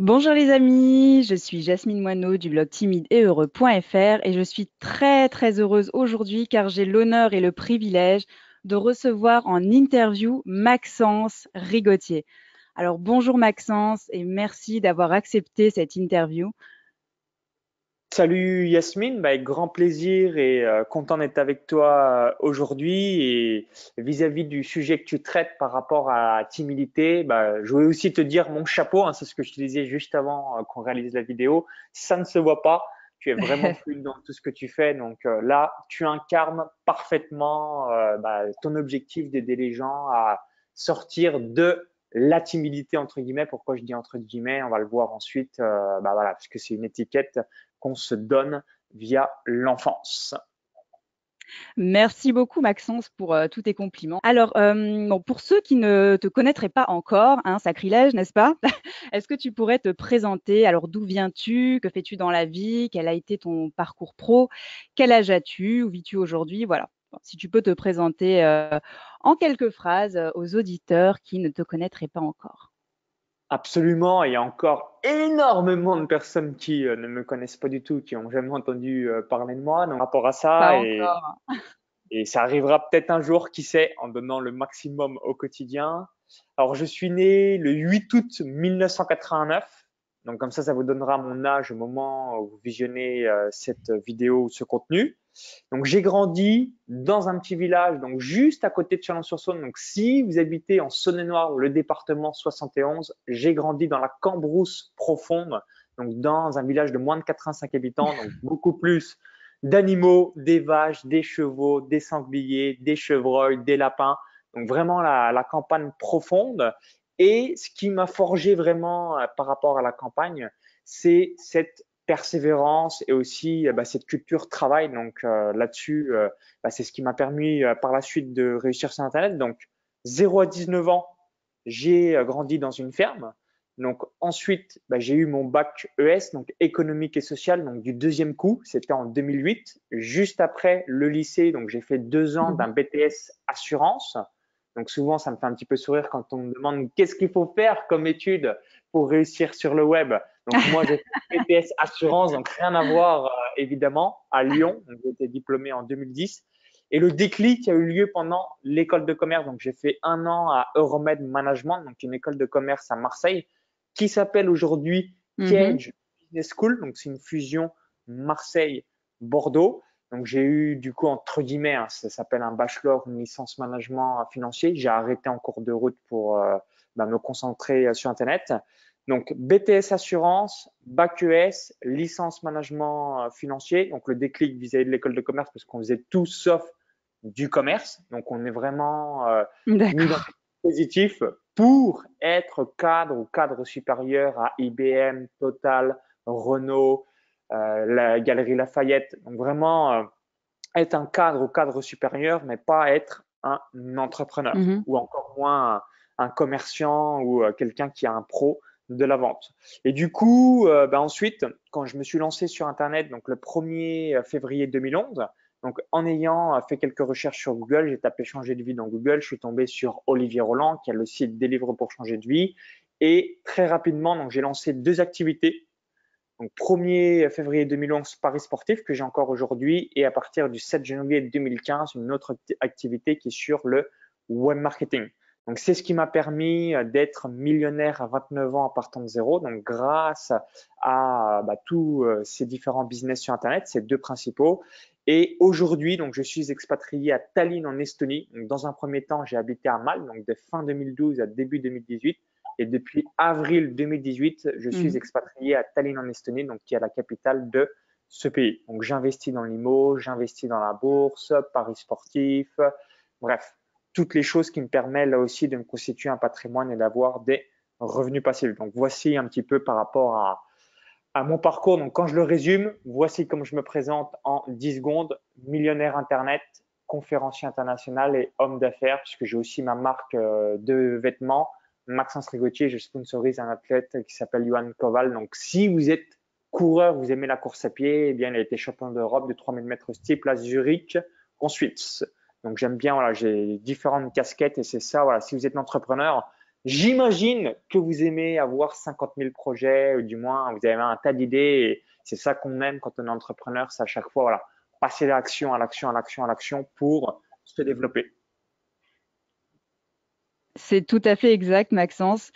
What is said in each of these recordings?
Bonjour les amis, je suis Jasmine Moineau du blog timideetheureux.fr et je suis très heureuse aujourd'hui car j'ai l'honneur et le privilège de recevoir en interview Maxence Rigotier. Alors bonjour Maxence et merci d'avoir accepté cette interview. Salut Yasmine, avec grand plaisir et content d'être avec toi aujourd'hui. Et vis-à-vis du sujet que tu traites par rapport à la timidité, je voulais aussi te dire mon chapeau, hein, c'est ce que je te disais juste avant qu'on réalise la vidéo. Ça ne se voit pas, tu es vraiment fluide dans tout ce que tu fais. Donc là, tu incarnes parfaitement ton objectif d'aider les gens à sortir de la timidité entre guillemets. Pourquoi je dis entre guillemets? On va le voir ensuite, voilà, parce que c'est une étiquette qu'on se donne via l'enfance. Merci beaucoup Maxence pour tous tes compliments. Alors, bon, pour ceux qui ne te connaîtraient pas encore, hein, sacrilège, n'est-ce pas? Est-ce que tu pourrais te présenter? Alors, d'où viens-tu? Que fais-tu dans la vie? Quel a été ton parcours pro? Quel âge as-tu? Où vis-tu aujourd'hui? Voilà. Bon, si tu peux te présenter en quelques phrases aux auditeurs qui ne te connaîtraient pas encore. Absolument, il y a encore énormément de personnes qui ne me connaissent pas du tout, qui n'ont jamais entendu parler de moi. Donc, par rapport à Pas ça, encore. et ça arrivera peut-être un jour, qui sait, en donnant le maximum au quotidien. Alors, je suis né le 8 août 1989. Donc, comme ça vous donnera mon âge au moment où vous visionnez cette vidéo ou ce contenu. Donc, j'ai grandi dans un petit village, donc juste à côté de Chalon-sur-Saône. Donc, si vous habitez en Saône-et-Loire, le département 71, j'ai grandi dans la Cambrousse profonde, donc dans un village de moins de 85 habitants, donc beaucoup plus d'animaux, des vaches, des chevaux, des sangliers, des chevreuils, des lapins. Donc, vraiment la campagne profonde. Et ce qui m'a forgé vraiment par rapport à la campagne, c'est cette persévérance et aussi cette culture travail. Donc là-dessus, c'est ce qui m'a permis par la suite de réussir sur Internet. Donc 0 à 19 ans, j'ai grandi dans une ferme. Donc ensuite, j'ai eu mon bac ES, donc économique et social, donc du deuxième coup, c'était en 2008. Juste après le lycée, donc j'ai fait 2 ans d'un Mhm. BTS assurance. Donc souvent, ça me fait un petit peu sourire quand on me demande qu'est-ce qu'il faut faire comme étude pour réussir sur le web. Donc moi, j'ai fait BTS assurance, donc rien à voir évidemment à Lyon. Donc j'ai été diplômé en 2010. Et le déclic a eu lieu pendant l'école de commerce. Donc j'ai fait 1 an à Euromed Management, donc une école de commerce à Marseille, qui s'appelle aujourd'hui Mhm. Cage Business School. Donc c'est une fusion Marseille-Bordeaux. Donc j'ai eu du coup entre guillemets, hein, ça s'appelle un bachelor, une licence management financier. J'ai arrêté en cours de route pour me concentrer sur Internet. Donc BTS assurance, bac ES, licence management financier. Donc le déclic vis-à-vis de l'école de commerce parce qu'on faisait tout sauf du commerce. Donc on est vraiment mis dans D'accord. le positif pour être cadre ou cadre supérieur à IBM, Total, Renault, la Galerie Lafayette. Donc vraiment être un cadre ou cadre supérieur, mais pas être un entrepreneur Mhm. ou encore moins un commerciant ou quelqu'un qui a un pro de la vente. Et du coup, ensuite, quand je me suis lancé sur Internet, donc le 1er février 2011, donc en ayant fait quelques recherches sur Google, j'ai tapé changer de vie dans Google, je suis tombé sur Olivier Roland qui a le site Des livres pour changer de vie. Et très rapidement, donc j'ai lancé 2 activités. Donc 1er février 2011, Paris sportif que j'ai encore aujourd'hui et à partir du 7 janvier 2015, une autre activité qui est sur le web marketing. Donc c'est ce qui m'a permis d'être millionnaire à 29 ans en partant de zéro. Donc grâce à tous ces différents business sur Internet, ces deux principaux. Et aujourd'hui, donc je suis expatrié à Tallinn en Estonie. Donc dans un premier temps, j'ai habité à Malte, donc de fin 2012 à début 2018. Et depuis avril 2018, je suis Mhm. expatrié à Tallinn en Estonie, donc qui est la capitale de ce pays. Donc j'investis dans l'IMO, j'investis dans la bourse, paris sportifs, bref, toutes les choses qui me permettent là aussi de me constituer un patrimoine et d'avoir des revenus passifs. Donc voici un petit peu par rapport à mon parcours. Donc quand je le résume, voici comme je me présente en 10 secondes. Millionnaire Internet, conférencier international et homme d'affaires, puisque j'ai aussi ma marque de vêtements. Maxence Rigotier, je sponsorise un athlète qui s'appelle Johan Koval. Donc si vous êtes coureur, vous aimez la course à pied, eh bien il a été champion d'Europe de 3000 mètres steeple à Zurich en Suisse. Donc j'aime bien, voilà, j'ai différentes casquettes et c'est ça, voilà, si vous êtes un entrepreneur, J'imagine que vous aimez avoir 50 000 projets, ou du moins vous avez un tas d'idées. Et c'est ça qu'on aime quand on est entrepreneur, c'est à chaque fois voilà, passer de l'action à l'action à l'action à l'action pour se développer. C'est tout à fait exact, Maxence.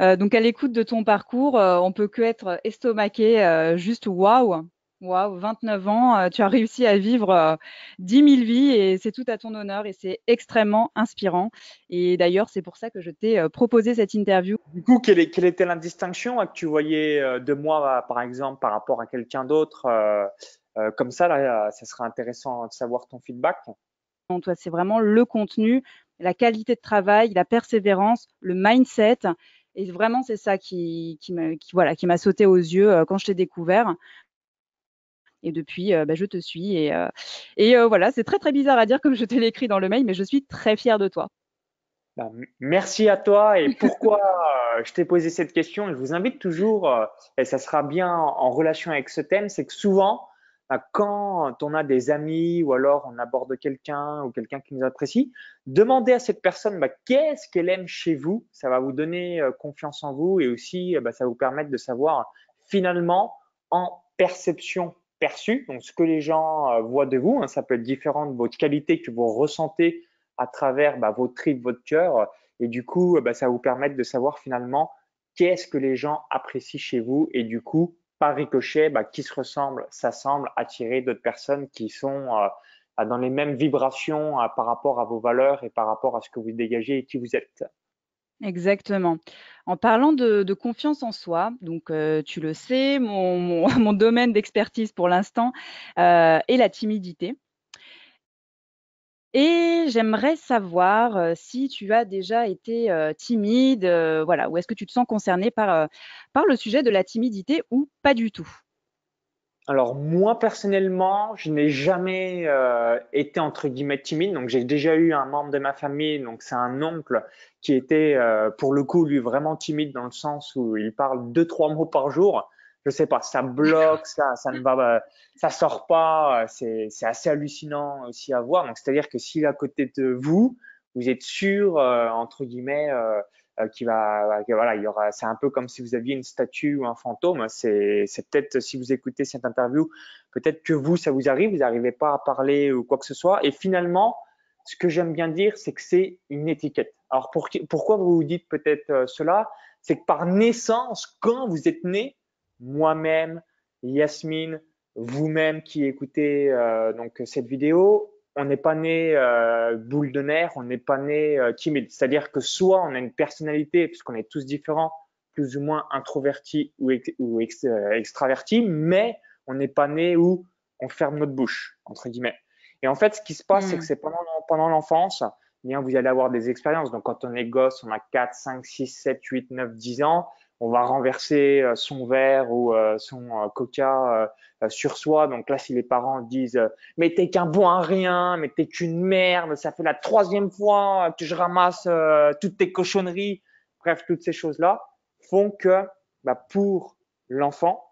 Donc à l'écoute de ton parcours, on peut que être estomaqué, juste waouh! Waouh, 29 ans, tu as réussi à vivre, 10 000 vies et c'est tout à ton honneur et c'est extrêmement inspirant et d'ailleurs, c'est pour ça que je t'ai, proposé cette interview. Du coup, quelle était la distinction que tu voyais de moi, par exemple, par rapport à quelqu'un d'autre comme ça, là, ça serait intéressant de savoir ton feedback. Donc toi, c'est vraiment le contenu, la qualité de travail, la persévérance, le mindset et vraiment c'est ça qui m'a sauté aux yeux, quand je t'ai découvert. Et depuis, je te suis et voilà, c'est très, très bizarre à dire comme je te l'ai écrit dans le mail, mais je suis très fière de toi. Ben, merci à toi. Et pourquoi je t'ai posé cette question? Je vous invite toujours, et ça sera bien en relation avec ce thème, c'est que souvent, quand on a des amis ou alors on aborde quelqu'un ou quelqu'un qui nous apprécie, demandez à cette personne qu'est-ce qu'elle aime chez vous. Ça va vous donner confiance en vous et aussi ça va vous permettre de savoir finalement en perception perçue, donc ce que les gens voient de vous, hein, ça peut être différent de votre qualité que vous ressentez à travers vos tripes, votre cœur. Et du coup, ça va vous permettre de savoir finalement qu'est-ce que les gens apprécient chez vous. Et du coup, par ricochet, qui se ressemble, s'assemble, attirer d'autres personnes qui sont dans les mêmes vibrations par rapport à vos valeurs et par rapport à ce que vous dégagez et qui vous êtes. Exactement. En parlant de confiance en soi, donc tu le sais, mon mon domaine d'expertise pour l'instant, est la timidité et j'aimerais savoir, si tu as déjà été, timide, voilà, ou est-ce que tu te sens concerné par le sujet de la timidité ou pas du tout? Alors moi personnellement, je n'ai jamais été entre guillemets timide. Donc j'ai déjà eu un membre de ma famille, donc c'est un oncle qui était pour le coup lui vraiment timide dans le sens où il parle deux trois mots par jour. Je sais pas, ça bloque, ça ne va, ça sort pas. C'est assez hallucinant aussi à voir. Donc c'est-à-dire que s'il est à côté de vous, vous êtes sûr entre guillemets voilà, il y aura, c'est un peu comme si vous aviez une statue ou un fantôme. C'est peut-être, si vous écoutez cette interview, peut-être que vous, ça vous arrive, vous n'arrivez pas à parler ou quoi que ce soit. Et finalement, ce que j'aime bien dire, c'est que c'est une étiquette. Alors, pourquoi vous vous dites peut-être cela? C'est que par naissance, quand vous êtes né, moi-même, Yasmine, vous-même qui écoutez donc cette vidéo, on n'est pas né boule de nerfs, on n'est pas né timide. C'est-à-dire que soit on a une personnalité, puisqu'on est tous différents, plus ou moins introvertis ou extravertis, mais on n'est pas né où on ferme notre bouche, entre guillemets. Et en fait, ce qui se passe, c'est que Mmh. c'est pendant l'enfance, eh bien, vous allez avoir des expériences. Donc, quand on est gosse, on a 4, 5, 6, 7, 8, 9, 10 ans, on va renverser son verre ou son coca sur soi. Donc là, si les parents disent mais t'es qu'un bon à rien, mais t'es qu'une merde, ça fait la troisième fois que je ramasse toutes tes cochonneries. Bref, toutes ces choses-là font que pour l'enfant,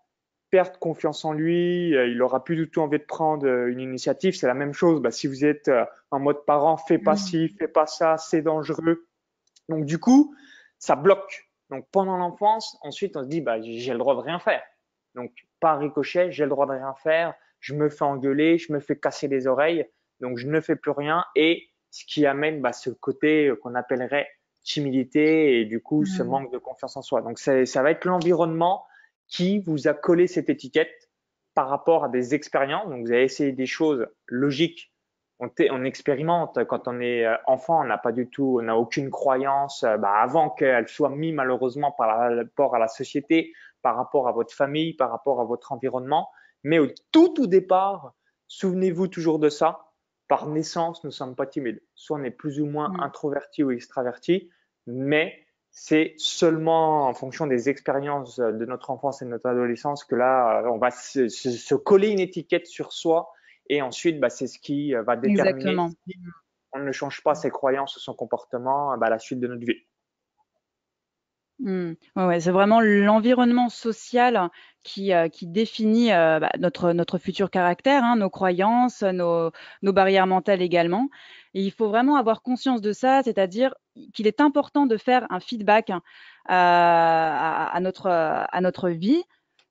perdre confiance en lui, il aura plus du tout envie de prendre une initiative. C'est la même chose. Si vous êtes en mode parent, fais pas Mmh. ci, fais pas ça, c'est dangereux. Donc du coup, ça bloque. Donc pendant l'enfance, ensuite on se dit j'ai le droit de rien faire. Donc par ricochet, j'ai le droit de rien faire. Je me fais engueuler, je me fais casser les oreilles, donc je ne fais plus rien. Et ce qui amène ce côté qu'on appellerait timidité et du coup ce Mmh. manque de confiance en soi. Donc ça va être l'environnement qui vous a collé cette étiquette par rapport à des expériences. Donc vous avez essayé des choses logiques, on expérimente quand on est enfant, on n'a pas du tout, on n'a aucune croyance avant qu'elle soit mise malheureusement par rapport à la société, par rapport à votre famille, par rapport à votre environnement. Mais au tout départ, souvenez-vous toujours de ça. Par naissance, nous ne sommes pas timides. Soit on est plus ou moins Mmh. introverti ou extraverti, mais c'est seulement en fonction des expériences de notre enfance et de notre adolescence que là, on va se coller une étiquette sur soi et ensuite, c'est ce qui va déterminer Exactement. si Mmh. on ne change pas ses croyances ou son comportement à la suite de notre vie. Ouais, ouais, c'est vraiment l'environnement social qui définit notre futur caractère, hein, nos croyances, nos barrières mentales également. Et il faut vraiment avoir conscience de ça, c'est-à-dire qu'il est important de faire un feedback à notre vie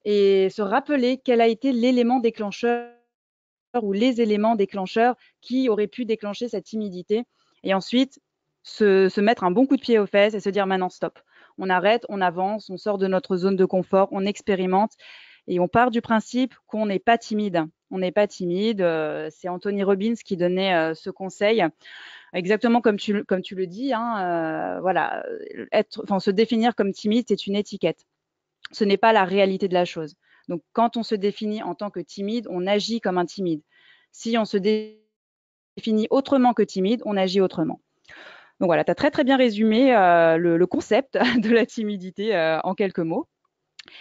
et se rappeler quel a été l'élément déclencheur ou les éléments déclencheurs qui auraient pu déclencher cette timidité. Et ensuite, se mettre un bon coup de pied aux fesses et se dire maintenant stop. On arrête, on avance, on sort de notre zone de confort, on expérimente et on part du principe qu'on n'est pas timide. On n'est pas timide. C'est Anthony Robbins qui donnait ce conseil, exactement comme tu le dis. Hein, voilà, se définir comme timide, c'est une étiquette. Ce n'est pas la réalité de la chose. Donc, quand on se définit en tant que timide, on agit comme un timide. Si on se définit autrement que timide, on agit autrement. Donc voilà, tu as très très bien résumé le concept de la timidité en quelques mots.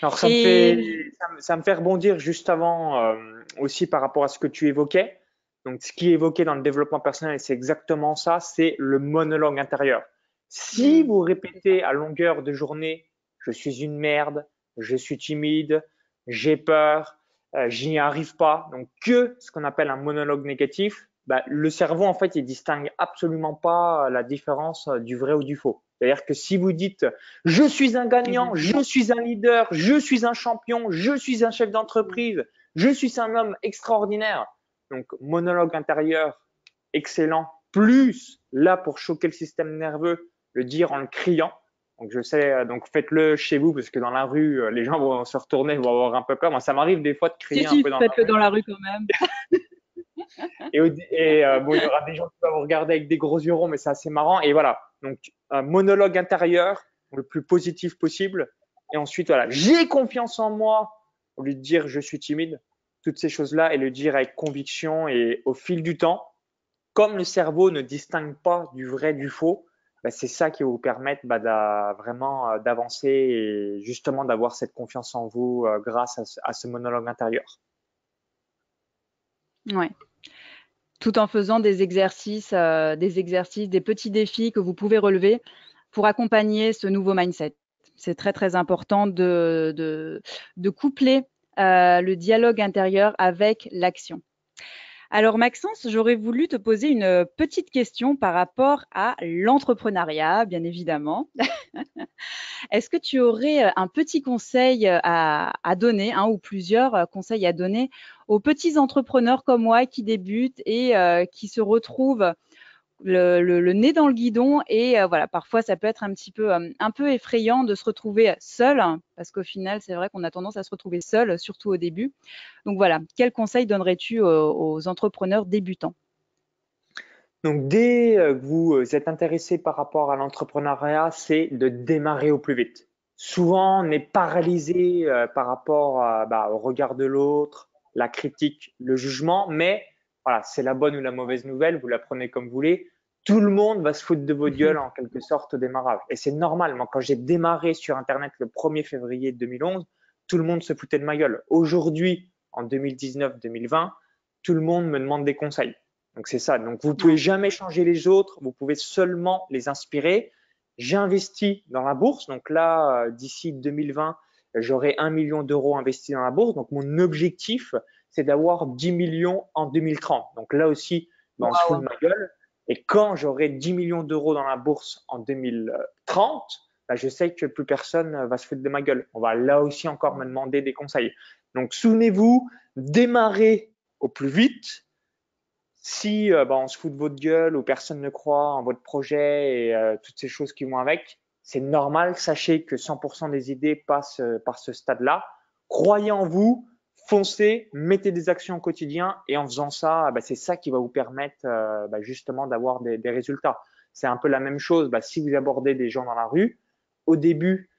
Alors, Et ça me fait rebondir juste avant aussi par rapport à ce que tu évoquais. Donc, ce qui est évoqué dans le développement personnel, c'est exactement ça, c'est le monologue intérieur. Si vous c'est ça. répétez à longueur de journée, je suis une merde, je suis timide, j'ai peur, j'y n'y arrive pas, donc que ce qu'on appelle un monologue négatif, bah, le cerveau, en fait, il distingue absolument pas la différence du vrai ou du faux. C'est-à-dire que si vous dites je suis un gagnant, je Exactement. suis un leader, je suis un champion, je suis un chef d'entreprise, je suis un homme extraordinaire. Donc, monologue intérieur excellent, plus là pour choquer le système nerveux, le dire en le criant. Donc, je sais, donc faites-le chez vous parce que dans la rue, les gens vont se retourner, vont avoir un peu peur. Moi, ça m'arrive des fois de Si, crier un si, peu dans la faites-le rue. dans la rue quand même. Bon, il y aura des gens qui vont vous regarder avec des gros yeux ronds, mais c'est assez marrant. Et voilà. Donc, un monologue intérieur le plus positif possible. Et ensuite, voilà, j'ai confiance en moi au lieu de dire je suis timide. Toutes ces choses-là et le dire avec conviction et au fil du temps, comme le cerveau ne distingue pas du vrai du faux, bah, c'est ça qui va vous permettre vraiment d'avancer et justement d'avoir cette confiance en vous grâce à ce monologue intérieur. Ouais. Tout en faisant des exercices, des petits défis que vous pouvez relever pour accompagner ce nouveau mindset. C'est très, très important de coupler le dialogue intérieur avec l'action. Alors Maxence, j'aurais voulu te poser une petite question par rapport à l'entrepreneuriat, bien évidemment. Est-ce que tu aurais un petit conseil à donner, un ou plusieurs conseils à donner aux petits entrepreneurs comme moi qui débutent et qui se retrouvent le nez dans le guidon et voilà, parfois ça peut être un peu effrayant de se retrouver seul, hein, parce qu'au final, c'est vrai qu'on a tendance à se retrouver seul, surtout au début. Donc voilà, quel conseil donnerais-tu aux entrepreneurs débutants? Donc, dès que vous êtes intéressé par rapport à l'entrepreneuriat, c'est de démarrer au plus vite. Souvent, on est paralysé par rapport au regard de l'autre, la critique, le jugement, mais voilà, c'est la bonne ou la mauvaise nouvelle, vous la prenez comme vous voulez. Tout le monde va se foutre de votre gueule en quelque sorte au démarrage. Et c'est normal. Moi, quand j'ai démarré sur Internet le 1er février 2011, tout le monde se foutait de ma gueule. Aujourd'hui, en 2019-2020, tout le monde me demande des conseils. Donc c'est ça. Donc vous pouvez Ouais. jamais changer les autres, vous pouvez seulement les inspirer. J'ai investi dans la bourse. Donc là, d'ici 2020, j'aurai 1 million d'euros investis dans la bourse. Donc mon objectif, c'est d'avoir 10 millions en 2030. Donc là aussi, on se fout de Waouh. ma gueule. Et quand j'aurai 10 millions d'euros dans la bourse en 2030, je sais que plus personne va se foutre de ma gueule. On va là aussi encore me demander des conseils. Donc souvenez-vous, démarrez au plus vite. Si on se fout de votre gueule ou personne ne croit en votre projet et toutes ces choses qui vont avec, c'est normal. Sachez que 100% des idées passent par ce stade-là. Croyez en vous, foncez, mettez des actions au quotidien et en faisant ça, c'est ça qui va vous permettre justement d'avoir des résultats. C'est un peu la même chose. Si vous abordez des gens dans la rue, au début,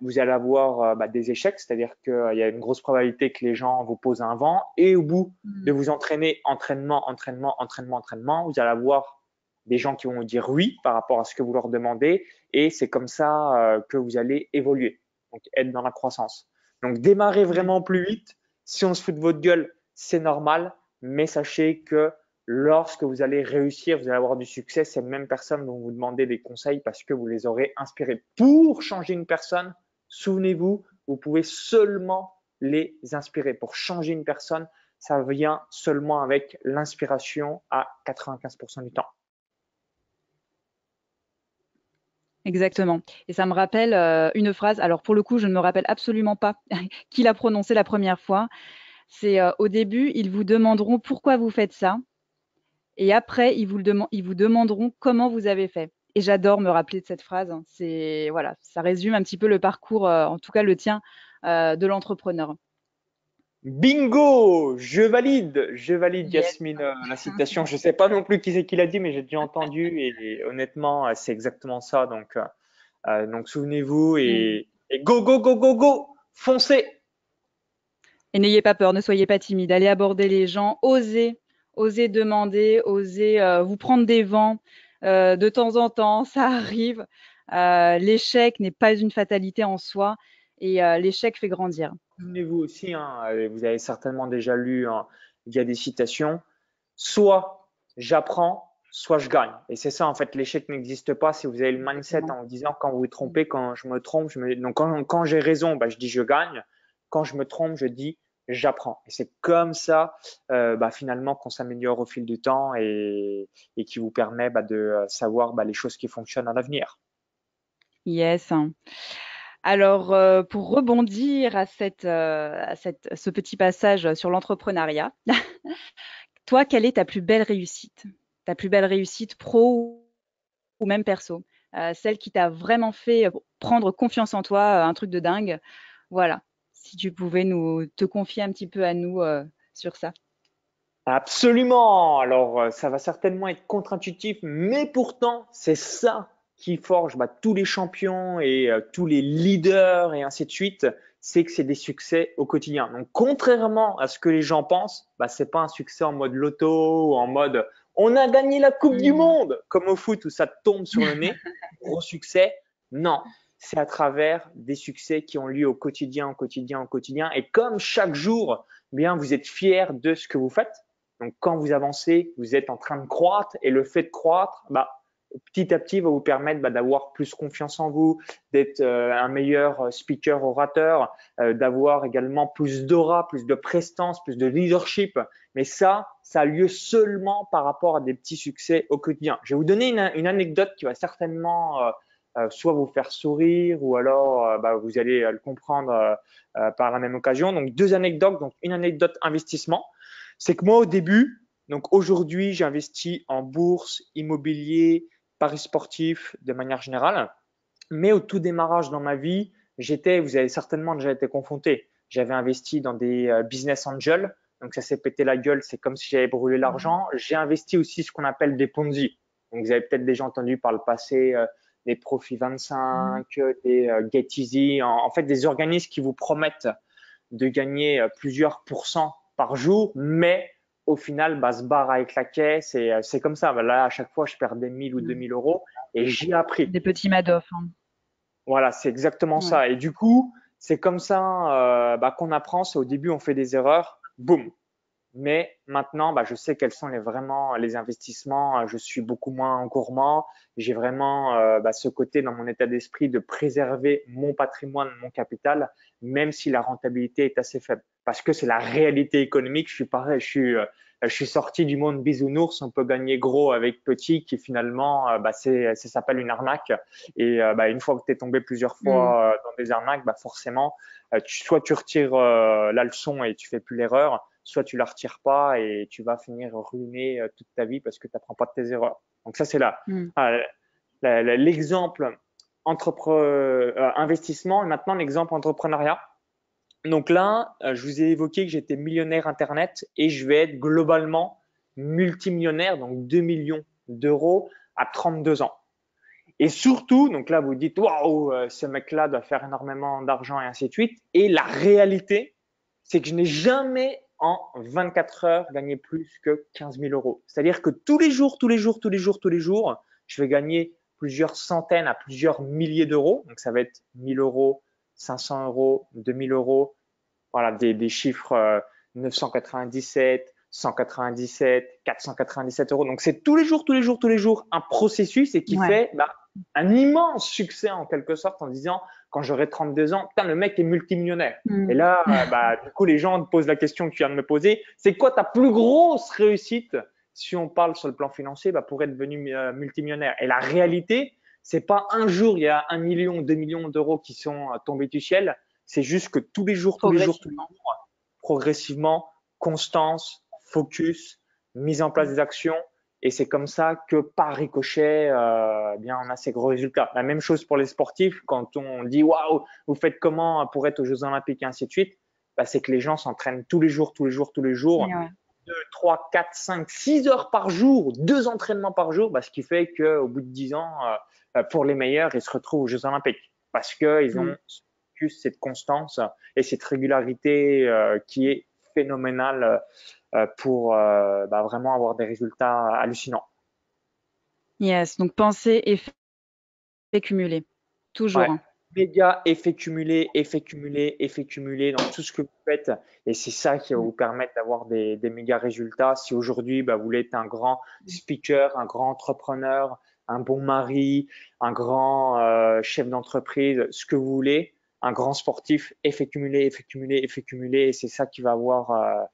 vous allez avoir des échecs, c'est-à-dire qu'il y a une grosse probabilité que les gens vous posent un vent et au bout de Mm. vous entraîner, entraînement, vous allez avoir des gens qui vont vous dire oui par rapport à ce que vous leur demandez et c'est comme ça que vous allez évoluer, donc être dans la croissance. Donc démarrez Ouais. vraiment plus vite. Si on se fout de votre gueule, c'est normal, mais sachez que lorsque vous allez réussir, vous allez avoir du succès, ces mêmes personnes vont vous demander des conseils parce que vous les aurez inspirés. Pour changer une personne, souvenez-vous, vous pouvez seulement les inspirer. Pour changer une personne, ça vient seulement avec l'inspiration à 95% du temps. Exactement. Et ça me rappelle une phrase. Alors pour le coup, je ne me rappelle absolument pas qui l'a prononcée la première fois. C'est au début, ils vous demanderont pourquoi vous faites ça. Et après, ils vous demanderont comment vous avez fait. Et j'adore me rappeler de cette phrase. C'est voilà, ça résume un petit peu le parcours, en tout cas le tien, de l'entrepreneur. Bingo! Je valide Yes. Yasmine, la citation. Je sais pas non plus qui c'est qui l'a dit, mais j'ai déjà entendu et honnêtement, c'est exactement ça. Donc souvenez-vous Mm. et go, go, go, go, go! Foncez! Et n'ayez pas peur, ne soyez pas timide. Allez aborder les gens, osez, osez demander, osez vous prendre des vents de temps en temps. Ça arrive. L'échec n'est pas une fatalité en soi et l'échec fait grandir. Souvenez-vous aussi, hein, vous avez certainement déjà lu hein, via des citations, soit j'apprends, soit je gagne. Et c'est ça, en fait, l'échec n'existe pas si vous avez le mindset Exactement. en vous disant quand vous vous trompez, quand je me trompe, donc quand j'ai raison, bah, je dis je gagne. Quand je me trompe, je dis j'apprends. Et c'est comme ça, bah, finalement, qu'on s'améliore au fil du temps et qui vous permet bah, de savoir bah, les choses qui fonctionnent à l'avenir. Yes. Alors, pour rebondir ce petit passage sur l'entrepreneuriat, toi, quelle est ta plus belle réussite? Ta plus belle réussite pro ou même perso? Celle qui t'a vraiment fait prendre confiance en toi, un truc de dingue. Voilà. Si tu pouvais te confier un petit peu à nous sur ça. Absolument. Alors, ça va certainement être contre-intuitif, mais pourtant, c'est ça qui forge bah, tous les champions et tous les leaders et ainsi de suite. C'est que c'est des succès au quotidien. Donc, contrairement à ce que les gens pensent, bah, c'est pas un succès en mode loto ou en mode on a gagné la Coupe du Mmh. Monde, comme au foot où ça te tombe sur le nez. Gros succès. Non. C'est à travers des succès qui ont lieu au quotidien, au quotidien, au quotidien. Et comme chaque jour, eh bien, vous êtes fier de ce que vous faites. Donc, quand vous avancez, vous êtes en train de croître et le fait de croître, bah, petit à petit, va vous permettre bah, d'avoir plus confiance en vous, d'être un meilleur speaker, orateur, d'avoir également plus d'aura, plus de prestance, plus de leadership. Mais ça a lieu seulement par rapport à des petits succès au quotidien. Je vais vous donner une anecdote qui va certainement soit vous faire sourire ou alors bah, vous allez le comprendre par la même occasion. Donc, deux anecdotes. Donc, une anecdote investissement. C'est que moi, au début, donc aujourd'hui, j'investis en bourse, immobilier, paris sportifs de manière générale. Mais au tout démarrage dans ma vie, vous avez certainement déjà été confronté. J'avais investi dans des business angels. Donc ça s'est pété la gueule, c'est comme si j'avais brûlé Mmh. l'argent. J'ai investi aussi ce qu'on appelle des Ponzi. Donc vous avez peut-être déjà entendu par le passé des Profit Mmh. 25, des Get Easy, en fait des organismes qui vous promettent de gagner plusieurs pourcents par jour, mais au final, bah, se barre avec la caisse et c'est comme ça. Bah, là, à chaque fois, je perdais 1000 ou Mmh. 2000 euros et j'ai appris. Des petits Madoff, hein. Voilà, c'est exactement Ouais. ça. Et du coup, c'est comme ça bah, qu'on apprend. C'est au début, on fait des erreurs, boum. Mais maintenant, bah, je sais quels sont vraiment les investissements. Je suis beaucoup moins gourmand. J'ai vraiment bah, ce côté dans mon état d'esprit de préserver mon patrimoine, mon capital, même si la rentabilité est assez faible. Parce que c'est la réalité économique. Je suis pareil, je suis sorti du monde bisounours. On peut gagner gros avec petit, qui finalement, bah, ça s'appelle une arnaque. Et bah, une fois que tu es tombé plusieurs Mmh. fois dans des arnaques, bah, forcément, soit tu retires la leçon et tu fais plus l'erreur, soit tu la retires pas et tu vas finir ruiné toute ta vie parce que tu n'apprends pas de tes erreurs. Donc ça, c'est Mmh. l'exemple investissement et maintenant l'exemple entrepreneuriat. Donc là, je vous ai évoqué que j'étais millionnaire Internet et je vais être globalement multimillionnaire, donc 2 millions d'euros à 32 ans. Et surtout, donc là, vous dites, waouh, ce mec-là doit faire énormément d'argent et ainsi de suite. Et la réalité, c'est que je n'ai jamais en 24 heures gagné plus que 15 000 euros. C'est-à-dire que tous les jours, je vais gagner plusieurs centaines à plusieurs milliers d'euros. Donc ça va être 1000 euros, 500 euros, 2000 euros, voilà, des chiffres 997, 197, 497 euros. Donc, c'est tous les jours, tous les jours, tous les jours un processus et qui Ouais. fait un immense succès en quelque sorte en disant, quand j'aurai 32 ans, putain, le mec est multimillionnaire. Et Mmh. là, du coup, les gens te posent la question que tu viens de me poser. C'est quoi ta plus grosse réussite si on parle sur le plan financier pour être devenu multimillionnaire? Et la réalité, c'est pas un jour, il y a 1 million, 2 millions d'euros qui sont tombés du ciel. C'est juste que tous les jours, tous les jours, tous les Progressivement. jours, progressivement, constance, focus, mise en place des actions. Et c'est comme ça que par ricochet, bien, on a ces gros résultats. La même chose pour les sportifs. Quand on dit waouh, vous faites comment pour être aux Jeux Olympiques et ainsi de suite, c'est que les gens s'entraînent tous les jours, tous les jours, tous les Et jours, ouais. 2, 3, 4, 5, 6 heures par jour, 2 entraînements par jour, ce qui fait qu'au bout de 10 ans, pour les meilleurs, ils se retrouvent aux Jeux Olympiques parce qu'ils Mmh. ont juste cette constance et cette régularité qui est phénoménale pour vraiment avoir des résultats hallucinants. Yes, donc pensée, effet cumulé. Toujours, Ouais. hein. Méga effet cumulé, effet cumulé, effet cumulé dans tout ce que vous faites. Et c'est ça qui va Mmh. vous permettre d'avoir des méga résultats. Si aujourd'hui, vous voulez être un grand speaker, un grand entrepreneur, un bon mari, un grand chef d'entreprise, ce que vous voulez, un grand sportif, effet cumulé, effet cumulé, effet cumulé. Et c'est ça qui va avoir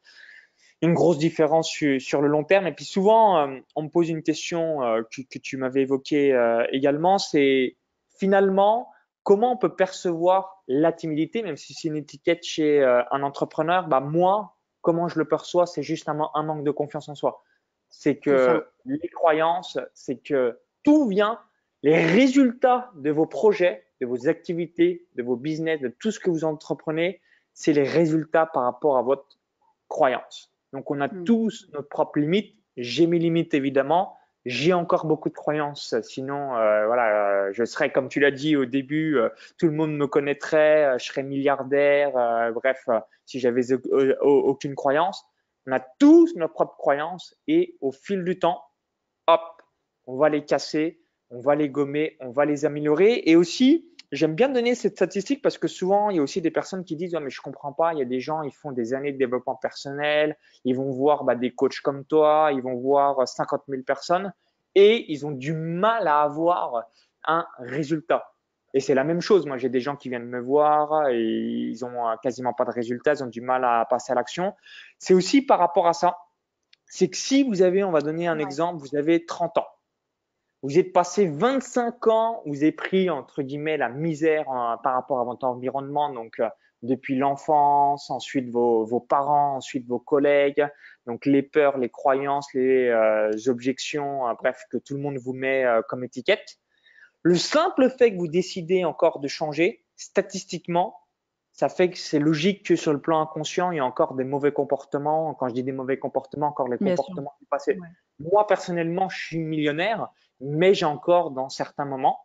une grosse différence sur le long terme. Et puis souvent, on me pose une question que tu m'avais évoquée également, c'est finalement comment on peut percevoir la timidité, même si c'est une étiquette chez un entrepreneur. Moi, comment je le perçois, c'est juste un manque de confiance en soi. C'est C'est ça. que les croyances, c'est que tout vient, les résultats de vos projets, de vos activités, de vos business, de tout ce que vous entreprenez, c'est les résultats par rapport à votre croyance. Donc, on a Mmh. tous nos propres limites. J'ai mes limites, évidemment. J'ai encore beaucoup de croyances. Sinon, je serais, comme tu l'as dit au début, tout le monde me connaîtrait, je serais milliardaire. Bref, si j'avais aucune croyance. On a tous nos propres croyances et au fil du temps, hop, on va les casser, on va les gommer, on va les améliorer. Et aussi, j'aime bien donner cette statistique parce que souvent, il y a aussi des personnes qui disent, mais je comprends pas, il y a des gens, ils font des années de développement personnel, ils vont voir des coachs comme toi, ils vont voir 50 000 personnes et ils ont du mal à avoir un résultat. Et c'est la même chose. Moi, j'ai des gens qui viennent me voir et ils ont quasiment pas de résultat, ils ont du mal à passer à l'action. C'est aussi par rapport à ça. C'est que si vous avez, on va donner un Ouais. exemple, vous avez 30 ans. Vous êtes passé 25 ans, vous avez pris entre guillemets la misère par rapport à votre environnement, donc depuis l'enfance, ensuite vos parents, ensuite vos collègues, donc les peurs, les croyances, les objections, bref, que tout le monde vous met comme étiquette. Le simple fait que vous décidez encore de changer, statistiquement, ça fait que c'est logique que sur le plan inconscient, il y a encore des mauvais comportements. Quand je dis des mauvais comportements, encore les Bien sûr. comportements du passé. Ouais. Moi, personnellement, je suis millionnaire, mais j'ai encore, dans certains moments,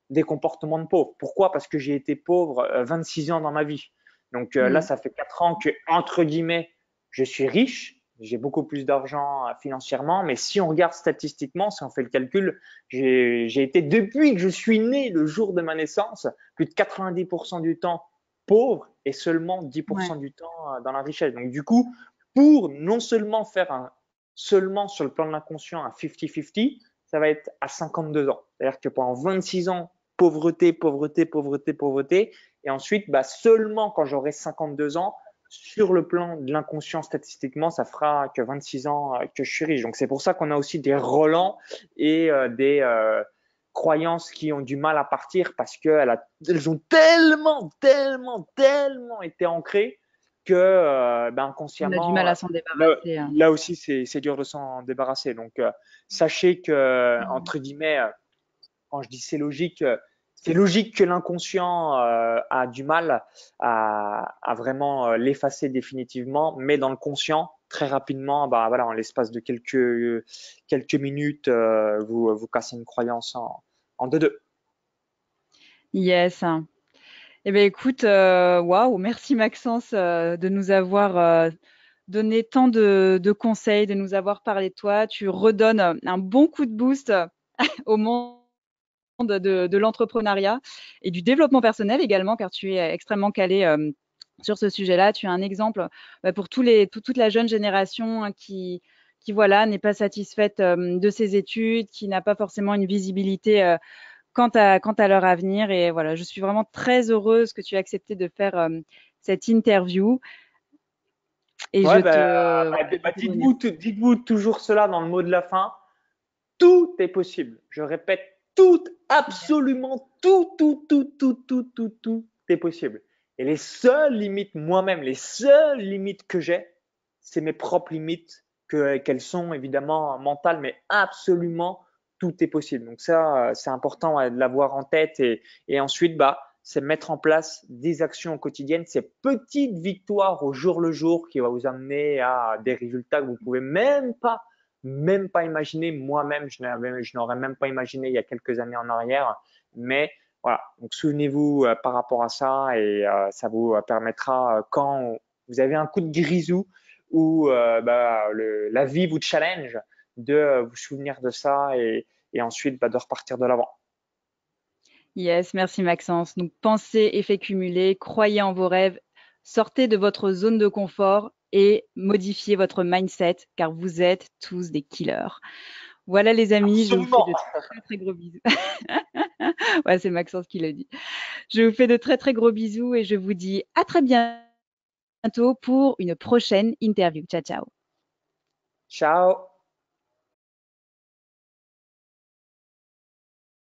des comportements de pauvre. Pourquoi? Parce que j'ai été pauvre 26 ans dans ma vie. Donc là, Mmh. ça fait 4 ans que, entre guillemets, je suis riche. J'ai beaucoup plus d'argent financièrement, mais si on regarde statistiquement, si on fait le calcul, j'ai été, depuis que je suis né, le jour de ma naissance, plus de 90% du temps pauvre et seulement 10% Ouais. du temps dans la richesse. Donc du coup, pour non seulement faire seulement sur le plan de l'inconscient un 50-50, ça va être à 52 ans. C'est-à-dire que pendant 26 ans, pauvreté, pauvreté, pauvreté, pauvreté. Et ensuite, seulement quand j'aurai 52 ans, sur le plan de l'inconscient statistiquement, ça fera que 26 ans que je suis riche. Donc c'est pour ça qu'on a aussi des relents et des croyances qui ont du mal à partir parce qu'elles ont tellement, tellement, tellement été ancrées que On a du inconsciemment, mal à s'en là, débarrasser, hein. là aussi, c'est dur de s'en débarrasser. Donc, sachez que, Mmh. entre guillemets, quand je dis c'est logique que l'inconscient a du mal à vraiment l'effacer définitivement, mais dans le conscient, très rapidement, en l'espace de quelques minutes, vous cassez une croyance en deux. Yes. Eh bien, écoute, waouh, merci Maxence de nous avoir donné tant de conseils, de nous avoir parlé de toi. Tu redonnes un bon coup de boost au monde de l'entrepreneuriat et du développement personnel également, car tu es extrêmement calé sur ce sujet-là. Tu es un exemple pour toute la jeune génération hein, qui voilà, n'est pas satisfaite de ses études, qui n'a pas forcément une visibilité quant à leur avenir. Et voilà, je suis vraiment très heureuse que tu aies accepté de faire cette interview. Et Ouais, je te remercie. dites-vous toujours cela dans le mot de la fin. Tout est possible. Je répète, tout, absolument tout est possible. Et les seules limites, moi-même, les seules limites que j'ai, c'est mes propres limites, qu'elles sont évidemment mentales, mais absolument tout est possible. Donc ça, c'est important de l'avoir en tête. Et ensuite, c'est mettre en place des actions quotidiennes, ces petites victoires au jour le jour qui va vous amener à des résultats que vous pouvez même pas imaginer. Moi-même, je n'aurais même pas imaginé il y a quelques années en arrière. Mais voilà, donc souvenez-vous par rapport à ça et ça vous permettra quand vous avez un coup de grisou ou la vie vous challenge de vous souvenir de ça et ensuite de repartir de l'avant. Yes, merci Maxence. Donc, pensez, effet cumulé, croyez en vos rêves, sortez de votre zone de confort et modifiez votre mindset car vous êtes tous des killers. Voilà les amis, je vous fais Absolument. de très très gros bisous. Ouais, c'est Maxence qui l'a dit. Je vous fais de très très gros bisous et je vous dis à très bientôt pour une prochaine interview. Ciao, ciao. Ciao.